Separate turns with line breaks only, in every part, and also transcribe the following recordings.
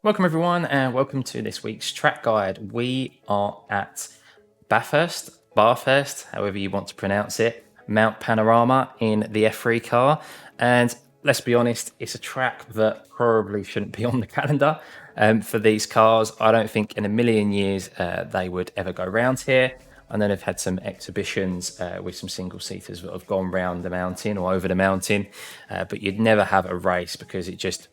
Welcome everyone, and welcome to this week's track guide. We are at Bathurst, however you want to pronounce it, Mount Panorama in the F3 car. And let's be honest, it's a track that probably shouldn't be on the calendar for these cars. I don't think in a million years they would ever go round here. I know they've had some exhibitions with some single seaters that have gone round the mountain or over the mountain, but you'd never have a race because it just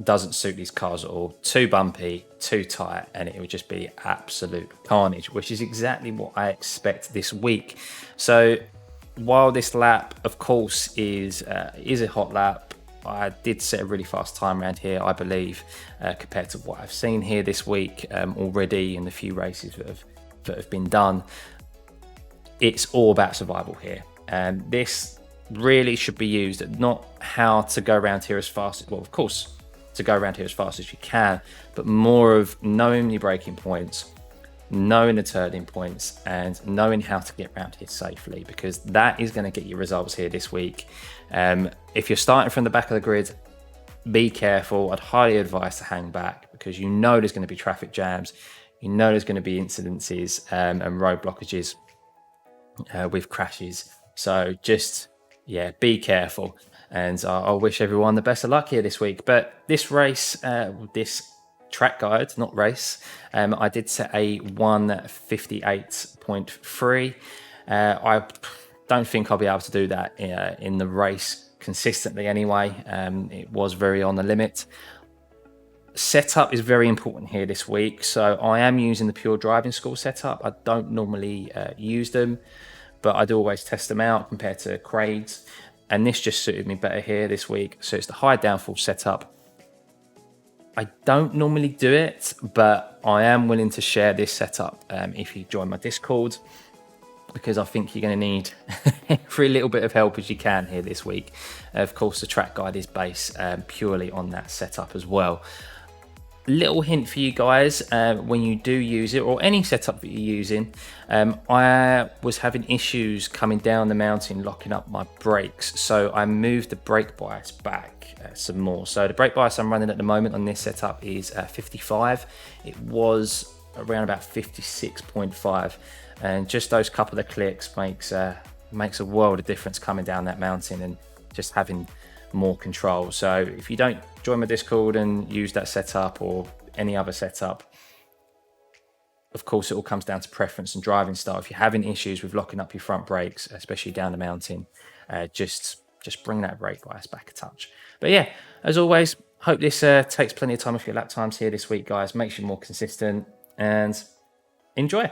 doesn't suit these cars at all. Too bumpy, too tight, and it would just be absolute carnage, which is exactly what I expect this week. So while this lap, of course, is a hot lap, I did set a really fast time around here, I believe, compared to what I've seen here this week already in the few races that have been done. It's all about survival here, and this really should be used at not how to go around here as fast as, well, of course, to go around here as fast as you can, but more of knowing your braking points, knowing the turning points, and knowing how to get around here safely, because that is going to get you results here this week. If you're starting from the back of the grid, be careful. I'd highly advise to hang back, because you know there's going to be traffic jams, you know there's going to be incidences and road blockages with crashes. So just, yeah, be careful. And I wish everyone the best of luck here this week. But this race, this track guide, not race, I did set a 1:58.3. I don't think I'll be able to do that in the race consistently anyway. It was very on the limit. Setup is very important here this week. So I am using the pure driving school setup. I don't normally use them, but I do always test them out compared to Craig's. And this just suited me better here this week. So it's the high downforce setup. I don't normally do it, but I am willing to share this setup if you join my Discord, because I think you're going to need every little bit of help as you can here this week. Of course, the track guide is based purely on that setup as well. Little hint for you guys, when you do use it, or any setup that you're using, I was having issues coming down the mountain locking up my brakes, so I moved the brake bias back some more. So the brake bias I'm running at the moment on this setup is 55. It was around about 56.5, and just those couple of clicks makes a world of difference coming down that mountain and just having more control. So if you don't join my Discord and use that setup or any other setup, of course it all comes down to preference and driving style. If you're having issues with locking up your front brakes, especially down the mountain, just bring that brake bias back a touch. But yeah, as always, hope this takes plenty of time off your lap times here this week, guys. Makes you more consistent, and enjoy.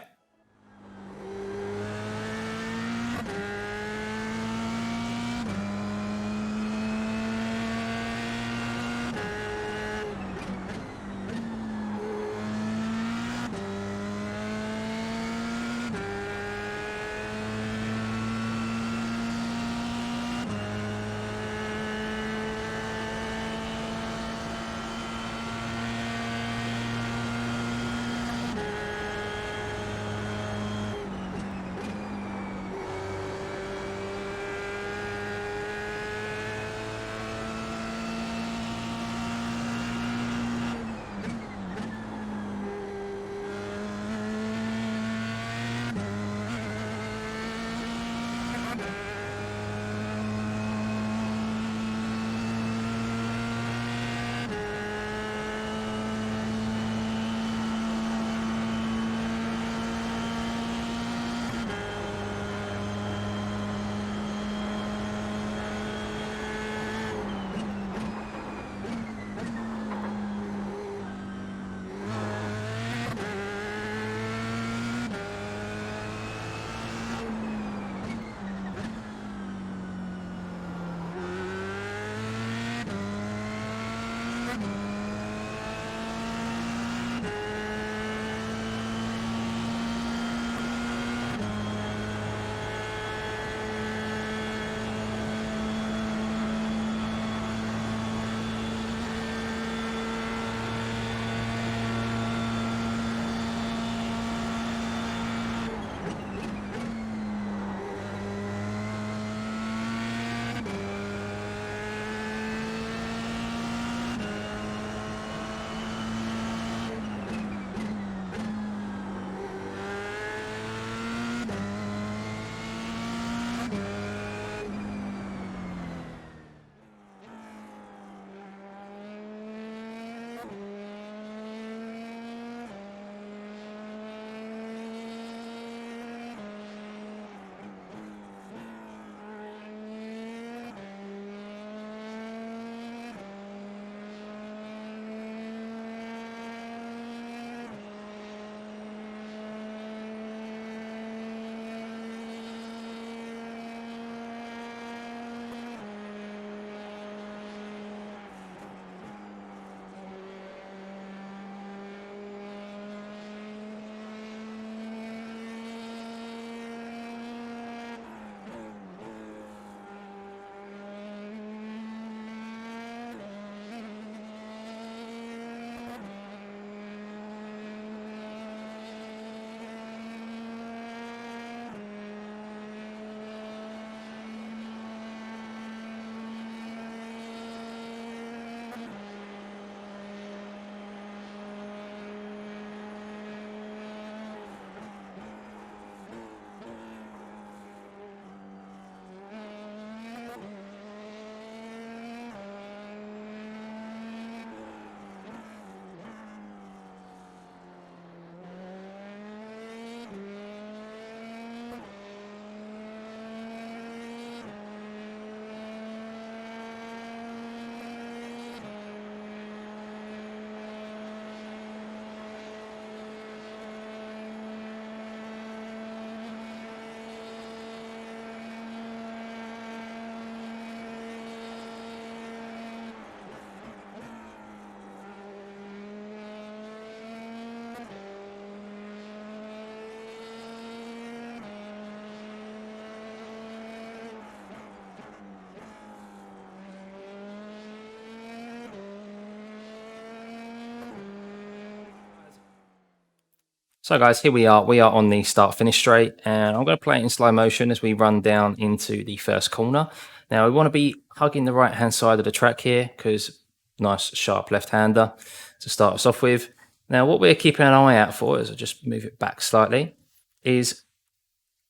So guys, here we are. We are on the start-finish straight, and I'm going to play it in slow motion as we run down into the first corner. Now, we want to be hugging the right-hand side of the track here because nice, sharp left-hander to start us off with. Now, what we're keeping an eye out for, as I just move it back slightly, is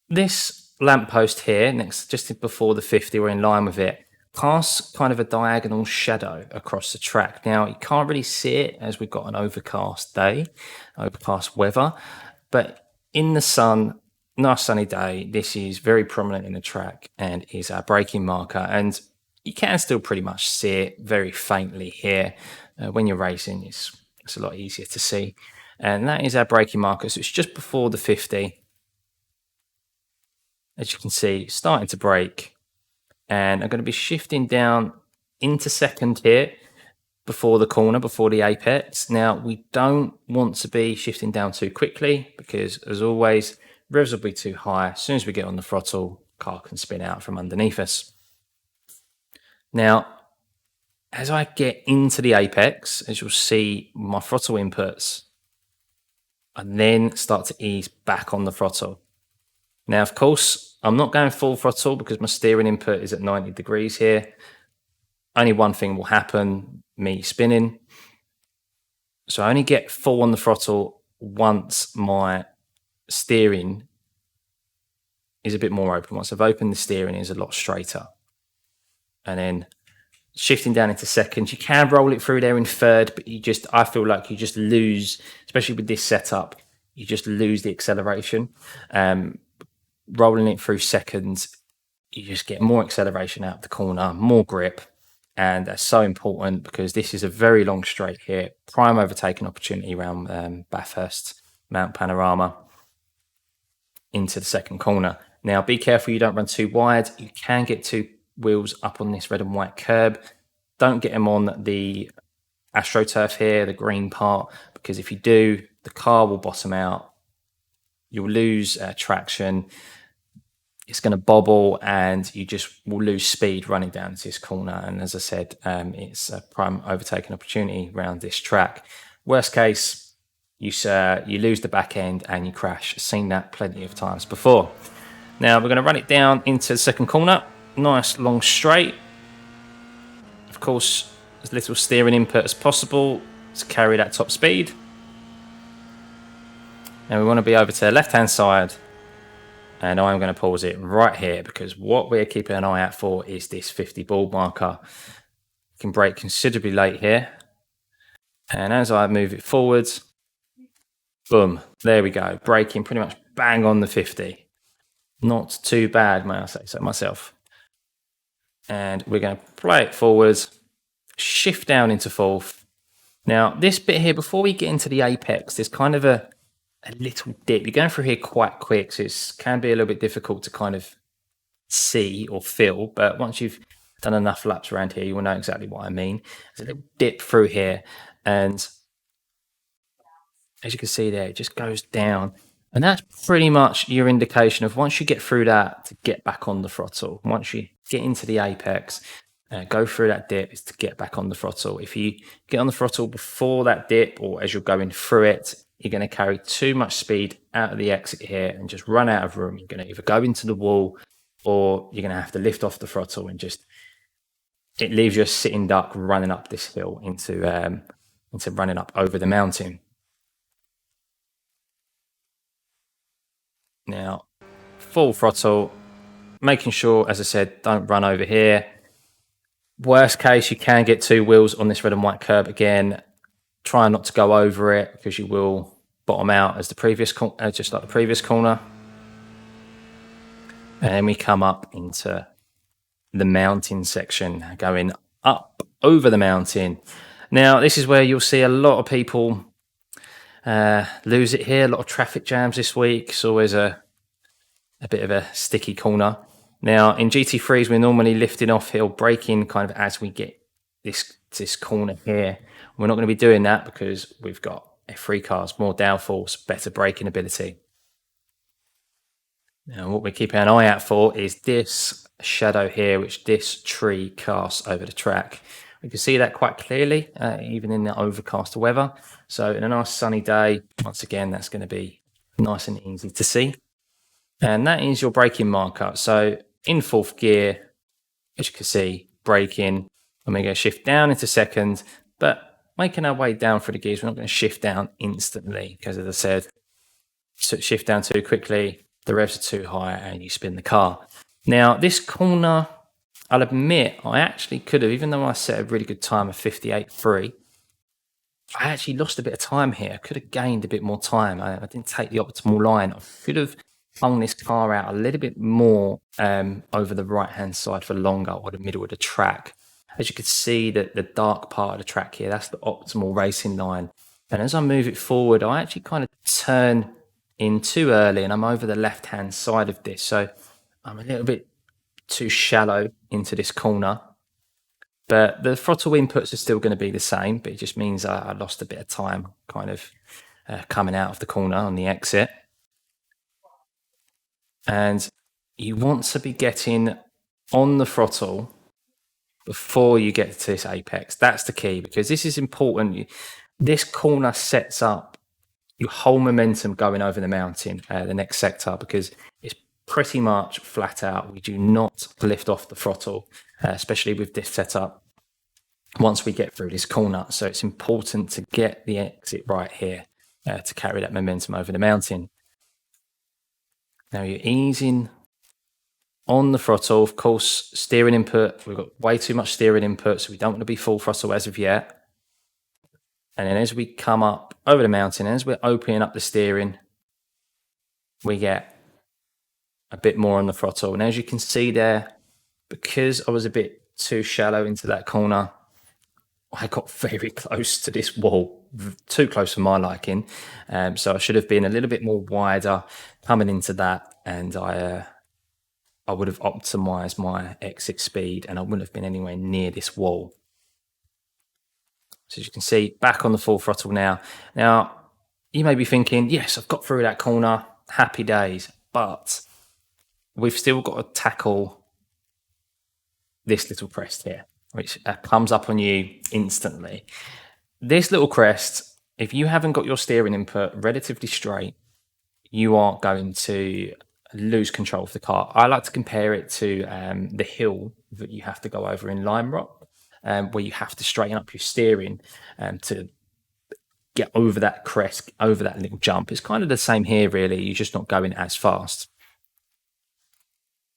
this lamppost here, next just before the 50, we're in line with it, casts kind of a diagonal shadow across the track. Now, you can't really see it as we've got an overcast day, overcast weather, but in the sun, nice sunny day, this is very prominent in the track and is our braking marker. And you can still pretty much see it very faintly here. When you're racing, it's a lot easier to see. And that is our braking marker. So it's just before the 50. As you can see, starting to brake. And I'm going to be shifting down into second here before the corner, before the apex. Now, we don't want to be shifting down too quickly because, as always, revs will be too high. As soon as we get on the throttle, car can spin out from underneath us. Now, as I get into the apex, as you'll see, my throttle inputs, I then start to ease back on the throttle. Now, of course, I'm not going full throttle because my steering input is at 90 degrees here. Only one thing will happen, me spinning. So I only get full on the throttle once my steering is a bit more open. Once I've opened the steering, it's a lot straighter. And then shifting down into second, you can roll it through there in third, but I feel like you just lose, especially with this setup, you just lose the acceleration. Rolling it through seconds, you just get more acceleration out of the corner, more grip, and that's so important because this is a very long straight here, prime overtaking opportunity around Bathurst, Mount Panorama, into the second corner. Now, be careful you don't run too wide. You can get two wheels up on this red and white curb. Don't get them on the AstroTurf here, the green part, because if you do, the car will bottom out. You'll lose traction. It's going to bobble and you just will lose speed running down this corner. And as I said, it's a prime overtaking opportunity around this track. Worst case, you lose the back end and you crash. I've seen that plenty of times before. Now we're going to run it down into the second corner. Nice long straight. Of course, as little steering input as possible to carry that top speed. And we want to be over to the left-hand side. And I'm going to pause it right here because what we're keeping an eye out for is this 50 ball marker. You can brake considerably late here. And as I move it forwards, boom, there we go. Braking pretty much bang on the 50. Not too bad, may I say so myself. And we're going to play it forwards, shift down into fourth. Now, this bit here, before we get into the apex, there's kind of a little dip. You're going through here quite quick, so it can be a little bit difficult to kind of see or feel, but once you've done enough laps around here, you will know exactly what I mean. There's a little dip through here, and as you can see there, it just goes down. And that's pretty much your indication of once you get through that, to get back on the throttle. Once you get into the apex, go through that dip is to get back on the throttle. If you get on the throttle before that dip or as you're going through it, you're going to carry too much speed out of the exit here and just run out of room. You're going to either go into the wall or you're going to have to lift off the throttle and it leaves you a sitting duck running up this hill into running up over the mountain. Now, full throttle, making sure, as I said, don't run over here. Worst case, you can get two wheels on this red and white curb again. Try not to go over it because you will bottom out as the previous, just like the previous corner. And then we come up into the mountain section, going up over the mountain. Now, this is where you'll see a lot of people lose it here. A lot of traffic jams this week. It's always a bit of a sticky corner. Now, in GT3s, we're normally lifting off hill, braking kind of as we get this corner here. We're not going to be doing that because we've got F3 cars, more downforce, better braking ability. Now, what we're keeping an eye out for is this shadow here, which this tree casts over the track. We can see that quite clearly, even in the overcast weather. So in a nice sunny day, once again, that's going to be nice and easy to see. And that is your braking marker. So in fourth gear, as you can see, braking, and we're going to shift down into second, but making our way down through the gears, we're not going to shift down instantly because, as I said, shift down too quickly, the revs are too high, and you spin the car. Now, this corner, I'll admit, I actually could have, even though I set a really good time of 58.3, I actually lost a bit of time here. I could have gained a bit more time. I didn't take the optimal line. I could have hung this car out a little bit more over the right-hand side for longer, or the middle of the track. As you can see, the dark part of the track here, that's the optimal racing line. And as I move it forward, I actually kind of turn in too early, and I'm over the left-hand side of this. So I'm a little bit too shallow into this corner. But the throttle inputs are still going to be the same, but it just means I lost a bit of time kind of coming out of the corner on the exit. And you want to be getting on the throttle before you get to this apex. That's the key, because this is important. This corner sets up your whole momentum going over the mountain, the next sector, because it's pretty much flat out. We do not lift off the throttle, especially with this setup, once we get through this corner. So it's important to get the exit right here to carry that momentum over the mountain. Now you're easing on the throttle. Of course, steering input, we've got way too much steering input, so we don't want to be full throttle as of yet. And then as we come up over the mountain, as we're opening up the steering, we get a bit more on the throttle. And as you can see there, because I was a bit too shallow into that corner, I got very close to this wall, too close for my liking. So I should have been a little bit more wider coming into that, and I would have optimized my exit speed, and I wouldn't have been anywhere near this wall. So as you can see, back on the full throttle now. Now, you may be thinking, yes, I've got through that corner, happy days, but we've still got to tackle this little crest here, which comes up on you instantly. This little crest, if you haven't got your steering input relatively straight, you are going to lose control of the car. I like to compare it to the hill that you have to go over in Lime Rock, where you have to straighten up your steering to get over that crest, over that little jump. It's kind of the same here, really. You're just not going as fast.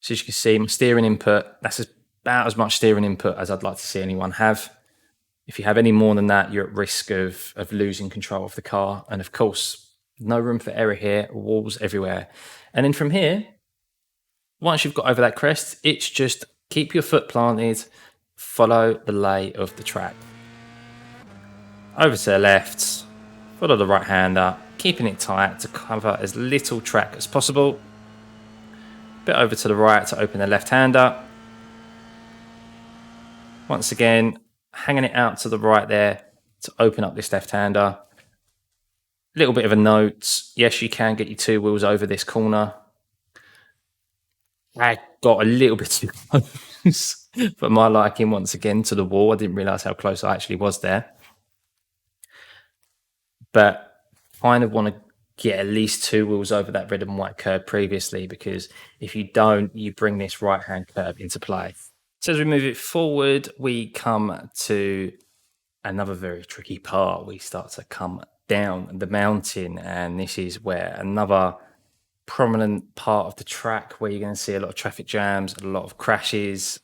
So as you can see, my steering input, that's about as much steering input as I'd like to see anyone have. If you have any more than that, you're at risk of losing control of the car. And of course, no room for error here, walls everywhere. And then from here, once you've got over that crest, it's just keep your foot planted, follow the lay of the track. Over to the left, follow the right hander, keeping it tight to cover as little track as possible. Bit over to the right to open the left hander. Once again, hanging it out to the right there to open up this left hander. Little bit of a note, yes, you can get your two wheels over this corner. I got a little bit too close for my liking, once again, to the wall. I didn't realise how close I actually was there. But kind of want to get at least two wheels over that red and white curb previously, because if you don't, you bring this right-hand curb into play. So as we move it forward, we come to another very tricky part. We start to come down the mountain, and this is where another prominent part of the track where you're going to see a lot of traffic jams, a lot of crashes.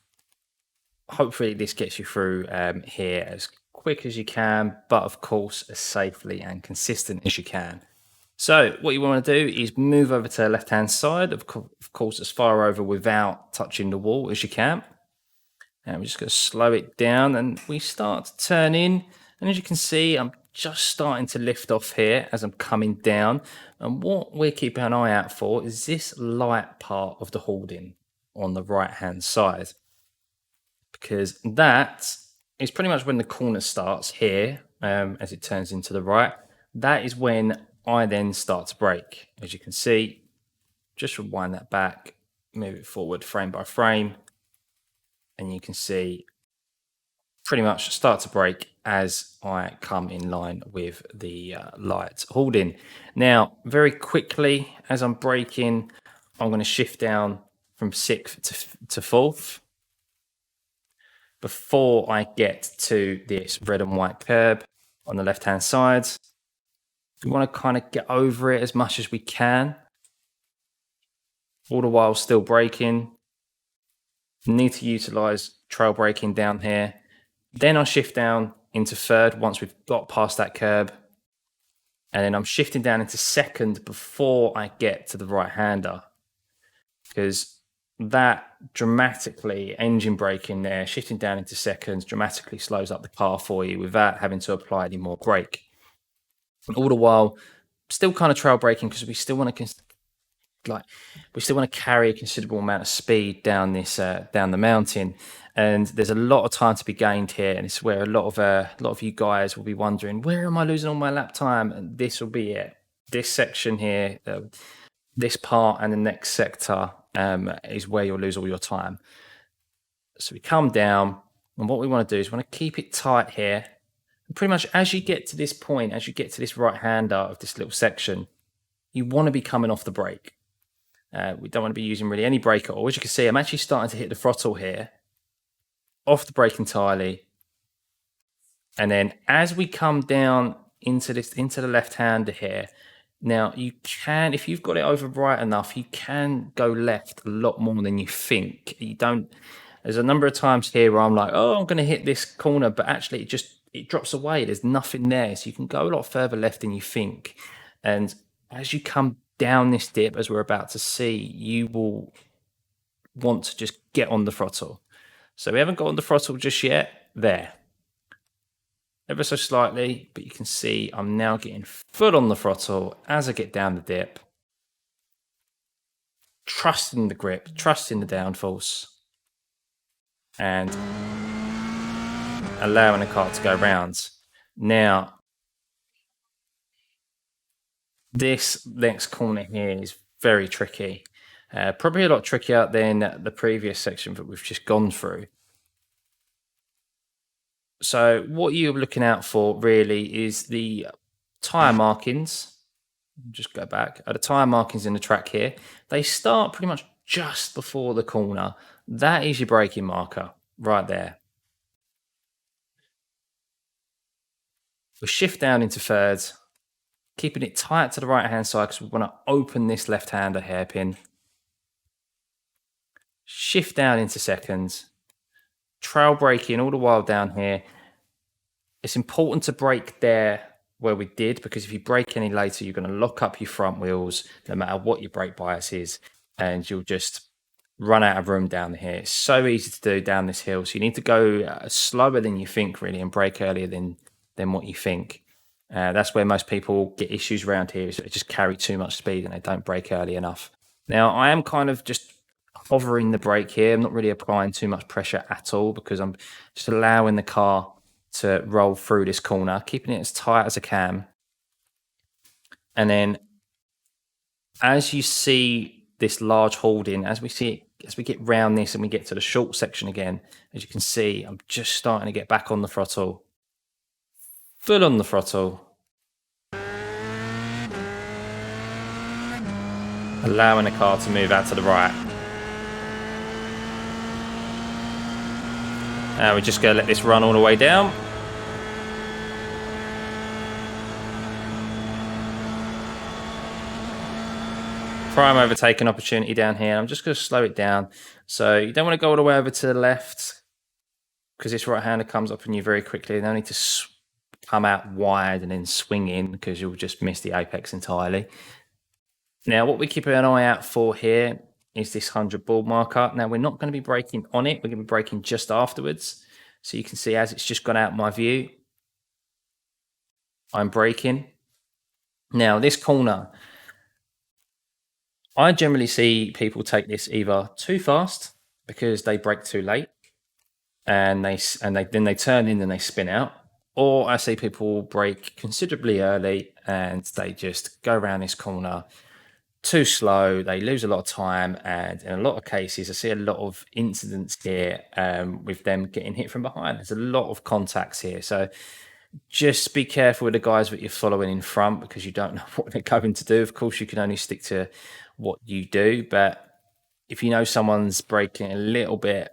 Hopefully this gets you through here as quick as you can, but of course as safely and consistent as you can. So what you want to do is move over to the left-hand side, of course as far over without touching the wall as you can. And we're just going to slow it down, and we start to turn in. And as you can see, I'm just starting to lift off here as I'm coming down. And what we're keeping an eye out for is this light part of the hoarding on the right-hand side, because that is pretty much when the corner starts here, as it turns into the right. That is when I then start to brake. As you can see, just rewind that back, move it forward frame by frame, and you can see pretty much start to brake as I come in line with the lights hauled in. Now, very quickly, as I'm braking, I'm going to shift down from 6th to 4th before I get to this red and white curb on the left-hand side. We want to kind of get over it as much as we can, all the while still braking. Need to utilize trail braking down here. Then I'll shift down into 3rd once we've got past that curb. And then I'm shifting down into 2nd before I get to the right-hander, because that dramatically, engine braking there, shifting down into 2nd, dramatically slows up the car for you without having to apply any more brake. And all the while, still kind of trail braking, because we still want to carry a considerable amount of speed down this down the mountain, and there's a lot of time to be gained here. And it's where a lot of you guys will be wondering, where am I losing all my lap time? And this will be it. This section here, this part and the next sector is where you'll lose all your time. So we come down, and what we want to do is we want to keep it tight here. And pretty much as you get to this point, as you get to this right-hander of this little section, you want to be coming off the brake. We don't want to be using really any brake at all. As you can see, I'm actually starting to hit the throttle here, off the brake entirely. And then as we come down into the left-hander here, now you can, if you've got it over bright enough, you can go left a lot more than you think. There's a number of times here where I'm like, oh, I'm going to hit this corner, but actually it drops away. There's nothing there. So you can go a lot further left than you think. And as you come down this dip, as we're about to see, you will want to just get on the throttle. So we haven't got on the throttle just yet. There. Ever so slightly, but you can see I'm now getting full on the throttle as I get down the dip. Trusting the grip, trusting the downforce, and allowing the car to go round. Now, this next corner here is very tricky. Probably a lot trickier than the previous section that we've just gone through. So what you're looking out for really is the tyre markings. Just go back. The tyre markings in the track here, they start pretty much just before the corner. That is your braking marker right there. We'll shift down into 3rd, keeping it tight to the right-hand side because we want to open this left-hander hairpin. Shift down into 2nd. Trail braking all the while down here. It's important to brake there where we did, because if you brake any later, you're going to lock up your front wheels no matter what your brake bias is, and you'll just run out of room down here. It's so easy to do down this hill. So you need to go slower than you think, really, and brake earlier than what you think. That's where most people get issues around here, is they just carry too much speed and they don't brake early enough. Now, I am kind of just hovering the brake here. I'm not really applying too much pressure at all, because I'm just allowing the car to roll through this corner, keeping it as tight as I can. And then as you see this large holding, as we get round this and we get to the short section again, as you can see, I'm just starting to get back on the throttle, full on the throttle, allowing the car to move out to the right. Now we're just going to let this run all the way down. Prime overtaking opportunity down here. I'm just going to slow it down. So you don't want to go all the way over to the left, because this right-hander comes up on you very quickly. No need to come out wide and then swing in, because you'll just miss the apex entirely. Now, what we keep an eye out for here is this 100 ball marker. Now, we're not going to be braking on it. We're going to be braking just afterwards. So you can see as it's just gone out my view, I'm braking. Now, this corner, I generally see people take this either too fast because they brake too late, and then they turn in and they spin out, or I see people brake considerably early and they just go around this corner too slow. They lose a lot of time, and in a lot of cases, I see a lot of incidents here with them getting hit from behind. There's a lot of contacts here, so just be careful with the guys that you're following in front because you don't know what they're going to do. Of course, you can only stick to what you do, but if you know someone's braking a little bit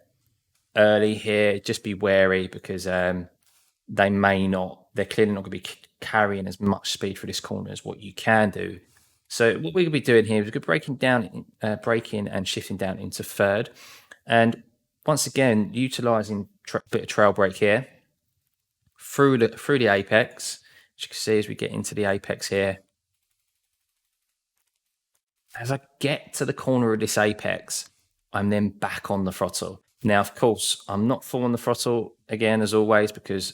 early here, just be wary because they may not, they're clearly not going to be carrying as much speed through this corner as what you can do. So what we're going to be doing here is we're braking down, braking and shifting down into third. And once again, utilizing a bit of trail brake here through the apex. As you can see, as we get into the apex here, as I get to the corner of this apex, I'm then back on the throttle. Now, of course, I'm not full on the throttle again, as always, because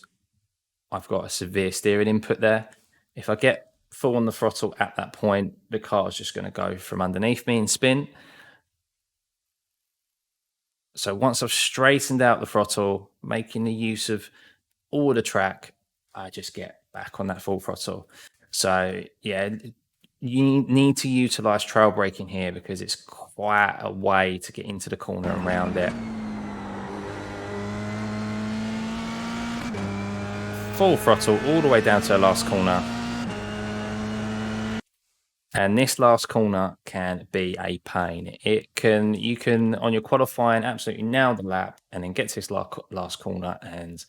I've got a severe steering input there. If I get full on the throttle at that point, the car is just going to go from underneath me and spin. So once I've straightened out the throttle, making the use of all the track, I just get back on that full throttle. So yeah, you need to utilize trail braking here because it's quite a way to get into the corner and round it. Full throttle all the way down to the last corner. And this last corner can be a pain. You can on your qualifying absolutely nail the lap and then get to this last corner and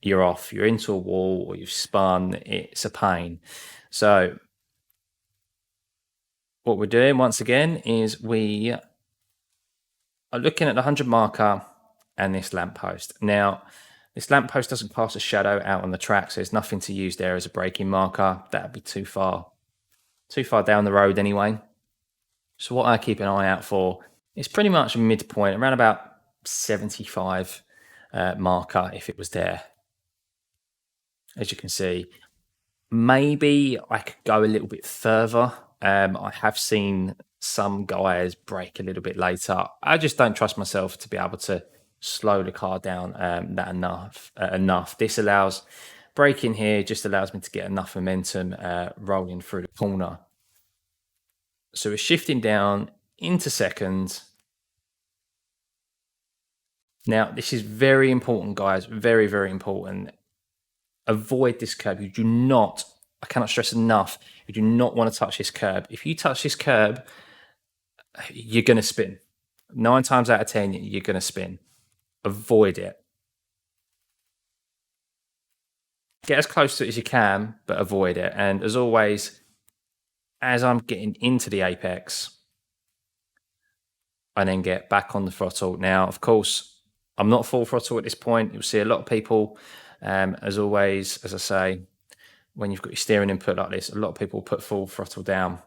you're off. You're into a wall or you've spun. It's a pain. So what we're doing once again is we are looking at the 100 marker and this lamppost. Now, this lamppost doesn't cast a shadow out on the track, so there's nothing to use there as a braking marker. That'd be too far down the road anyway. So what I keep an eye out for is pretty much a midpoint, around about 75 marker if it was there. As you can see, maybe I could go a little bit further. I have seen some guys brake a little bit later. I just don't trust myself to be able to slow the car down that enough. This allows braking here, just allows me to get enough momentum rolling through the corner. So we're shifting down into second. Now, this is very important, guys. Very, very important. Avoid this curb. You do not, I cannot stress enough, you do not want to touch this curb. If you touch this curb, you're going to spin. 9 times out of 10, you're going to spin. Avoid it. Get as close to it as you can, but avoid it. And as always, as I'm getting into the apex, I then get back on the throttle. Now, of course, I'm not full throttle at this point. You'll see a lot of people, as always, as I say, when you've got your steering input like this, a lot of people put full throttle down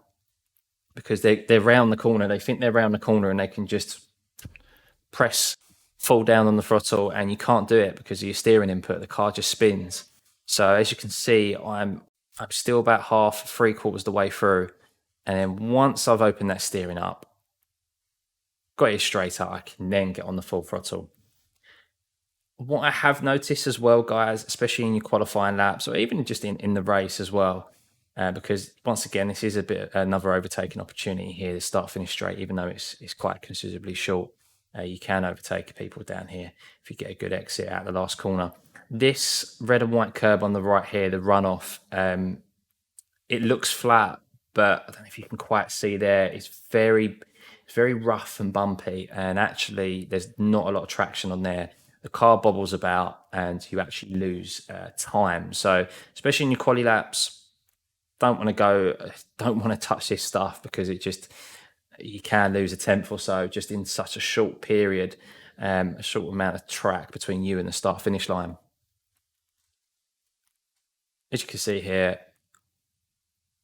because they're round the corner. They think they're round the corner and they can just press full down on the throttle, and you can't do it because of your steering input. The car just spins. So as you can see, I'm still about half, 3/4 the way through. And then once I've opened that steering up, got it straight up, I can then get on the full throttle. What I have noticed as well, guys, especially in your qualifying laps or even just in the race as well, because once again, this is a bit another overtaking opportunity here to start finish straight, even though it's quite considerably short. You can overtake people down here if you get a good exit out the last corner. This red and white curb on the right here, the runoff, it looks flat, but I don't know if you can quite see there. It's very rough and bumpy, and actually there's not a lot of traction on there. The car bobbles about and you actually lose time. So especially in your quali laps, don't want to touch this stuff because you can lose a tenth or so just in such a short period, a short amount of track between you and the start finish line. As you can see here,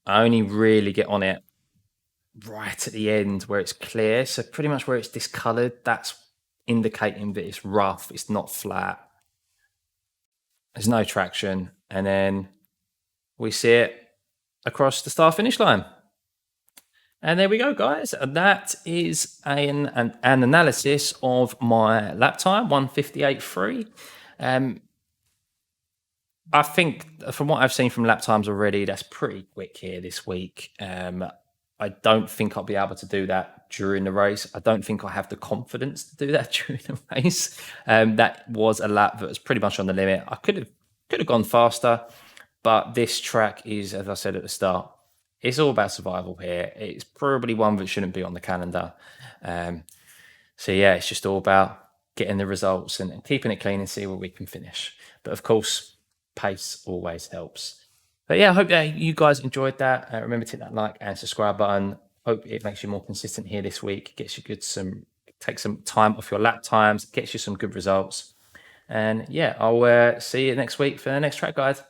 I only really get on it right at the end where it's clear. So pretty much where it's discolored, that's indicating that it's rough, it's not flat. There's no traction. And then we see it across the start finish line. And there we go, guys. That is an analysis of my lap time, 1:58.3. I think from what I've seen from lap times already, that's pretty quick here this week. I don't think I'll be able to do that during the race. I don't think I have the confidence to do that during the race. That was a lap that was pretty much on the limit. I could have gone faster, but this track is, as I said at the start, it's all about survival here. It's probably one that shouldn't be on the calendar. So yeah, it's just all about getting the results and keeping it clean and see where we can finish. But of course, pace always helps. But yeah, I hope that you guys enjoyed that. Remember to hit that like and subscribe button. Hope it makes you more consistent here this week. Gets you take some time off your lap times. Gets you some good results. And yeah, I'll see you next week for the next track, guys.